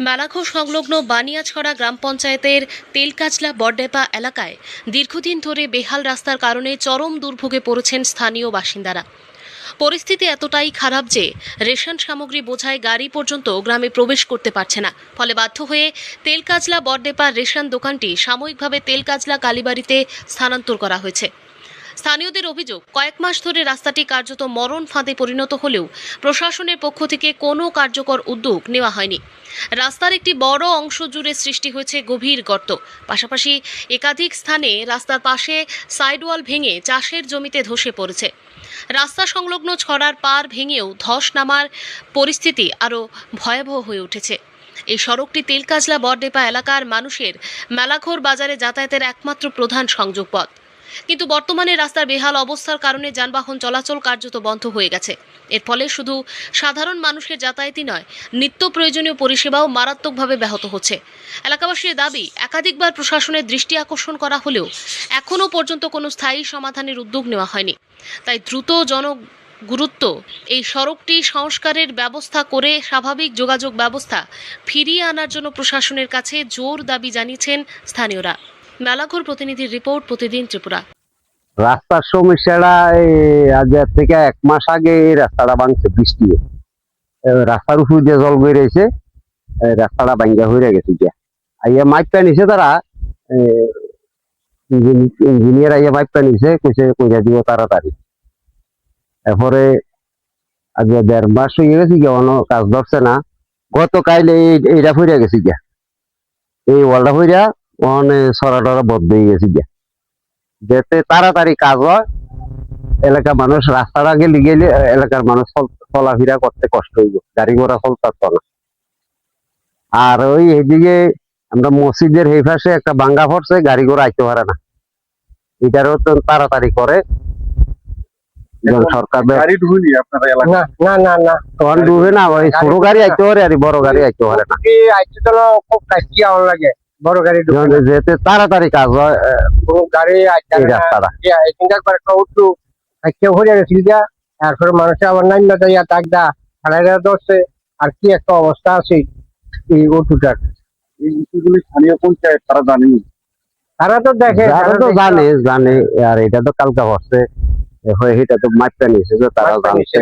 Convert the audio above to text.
মেলাঘর সংলগ্ন বানিয়াছড়া গ্রাম পঞ্চায়েতের তেলকাজলা বড়ডেপা এলাকায় দীর্ঘদিন ধরে বেহাল রাস্তার কারণে চরম দুর্ভোগে পড়েছেন স্থানীয় বাসিন্দারা। পরিস্থিতি এতটাই খারাপ যে রেশন সামগ্রী বোঝাই গাড়ি পর্যন্ত গ্রামে প্রবেশ করতে পারছে না। ফলে বাধ্য হয়ে তেলকাজলা বড়ডেপার রেশন দোকানটি সাময়িকভাবে তেলকাজলা কালীবাড়িতে স্থানান্তর করা হয়েছে। স্থানীয়দের অভিযোগ, কয়েক মাস ধরে রাস্তাটি কার্যত মরণ ফাঁদে পরিণত হলেও প্রশাসনের পক্ষ থেকে কোনো কার্যকর উদ্যোগ নেওয়া হয়নি। রাস্তার একটি বড় অংশ জুড়ে সৃষ্টি হয়েছে গভীর গর্ত। পাশাপাশি একাধিক স্থানে রাস্তার পাশে সাইডওয়াল ভেঙে চাষের জমিতে ধসে পড়েছে। রাস্তা সংলগ্ন ছড়ার পার ভেঙেও ধস নামার পরিস্থিতি আরও ভয়াবহ হয়ে উঠেছে। এই সড়কটি তেলকাজলা বড়ডেপা এলাকার মানুষের মেলাঘর বাজারে যাতায়াতের একমাত্র প্রধান সংযোগ পথ। কিন্তু বর্তমানে রাস্তার বেহাল অবস্থার কারণে যানবাহন চলাচল কার্যত বন্ধ হয়ে গেছে। এর ফলে শুধু সাধারণ মানুষের যাতায়াতই নয়, নিত্য প্রয়োজনীয় পরিষেবাও মারাত্মকভাবে ব্যাহত হচ্ছে। এলাকাবাসীর দাবি, একাধিকবার প্রশাসনের দৃষ্টি আকর্ষণ করা হলেও এখনও পর্যন্ত কোনো স্থায়ী সমাধানের উদ্যোগ নেওয়া হয়নি। তাই দ্রুত গুরুত্ব এই সড়কটি সংস্কারের ব্যবস্থা করে স্বাভাবিক যোগাযোগ ব্যবস্থা ফিরিয়ে আনার জন্য প্রশাসনের কাছে জোর দাবি জানিয়েছেন স্থানীয়রা। মেলাঘর প্রতিনিধির রিপোর্ট, প্রতিদিন ত্রিপুরা। রাস্তার সমস্যাটা আজ থেকে এক মাস আগে এই রাস্তাটা ভাঙছে বৃষ্টি। রাস্তার উপর যে জল বয়ে রয়েছে, রাস্তাটা ভাঙ্গা হয়ে গেছে। আইয়া মাইপটা নিছে তারা, ইঞ্জিনিয়ার আইয়া মাইপটা নিছে, কইছে কইরা দিব তাড়াতাড়ি। এরপরে আজ 1.5 মাস হয়ে গেছে, কোনো কাজ ধরছে না। গতকাল এইটা ফুরিয়া গেছে গিয়া, এই ওয়ালটা ফুরিয়া ওখানে সরা টরা বদ্ধ হয়ে গেছে গিয়া। যাতে তাড়াতাড়ি কাজ হয়, এলাকার মানুষ রাস্তাটা গেলে এলাকার মানুষ চলাফেরা করতে কষ্ট হইব, গাড়ি ঘোড়া চলতে না। আর ওই এদিকে আমরা মসজিদের এই পাশে একটা ভাঙ্গা পড়ছে, গাড়ি ঘোড়া আইতে পারে না। এটারও তো তাড়াতাড়ি করে সরকার। তখন ডুবে না, ওই ছোট গাড়ি আইতে পারে আর বড় গাড়ি আইতে পারে না। বড় গাড়ি যেতে তাড়াতাড়ি কাজ হয় রাস্তাটা। তারপরে মানুষের আবার নাইন দাগদা খাড়াইরা ধরছে। আর কি একটা অবস্থা আছে এই অটুটার। স্থানীয় পঞ্চায়েত তারা জানেনি, তারা তো দেখে, তারা তো জানে। আর এটা তো কালকা পড়ছে, এটা তো মাইপটা নিয়েছে, তারা জানছে।